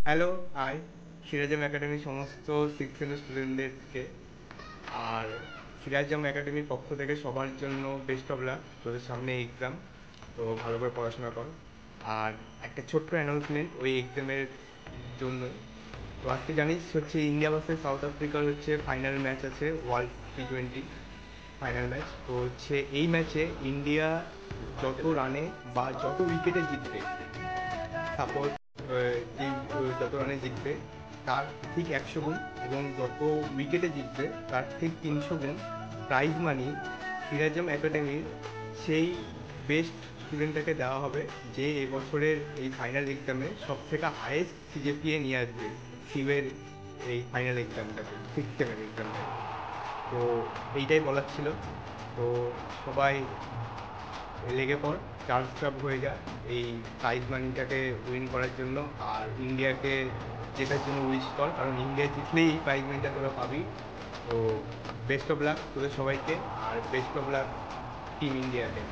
Hello, high. Sirajam একাডেমির সমস্ত six সেমের স্টুডেন্টদেরকে আর সিরাজম একাডেমির পক্ষ থেকে সবার জন্য বেস্ট অফ লাক। তোদের সামনে এক্সাম, তো ভালো করে পড়াশোনা কর। আর একটা ছোট্ট অ্যানাউন্সমেন্ট ওই এক্সামের জন্য। তো আজকে জানিস হচ্ছে ইন্ডিয়া ভার্সেস সাউথ আফ্রিকার হচ্ছে ফাইনাল ম্যাচ আছে, ওয়ার্ল্ড T20 ফাইনাল ম্যাচ। তো হচ্ছে এই ম্যাচে ইন্ডিয়া যত রানে বা যত উইকেটে জিতবে, সাপোজ যত রানে জিতবে তার ঠিক 100 গুণ, এবং যত উইকেটে জিতবে তার ঠিক 300 গুণ প্রাইজ মানি সিরাজম একাডেমির সেই বেস্ট স্টুডেন্টটাকে দেওয়া হবে যে এবছরের এই ফাইনাল এক্সামে সব থেকে হায়েস্ট সিজিপিএ নিয়ে আসবে সিভের এই ফাইনাল এক্সামটাকে, সিক্স সেভেন এক্সামটাকে। তো এইটাই বলার ছিল। তো সবাই লেগে পড়, চার্জ আপ হয়ে যা এই প্রাইজ মানিটাকে উইন করার জন্য, আর ইন্ডিয়াকে জেতার জন্য উইশ কর, কারণ ইন্ডিয়া জিতলেই এই প্রাইজ মানিটা তোরা পাবি। তো বেস্ট অফ লাক তোদের সবাইকে, আর বেস্ট অফ লাক টিম ইন্ডিয়াকে।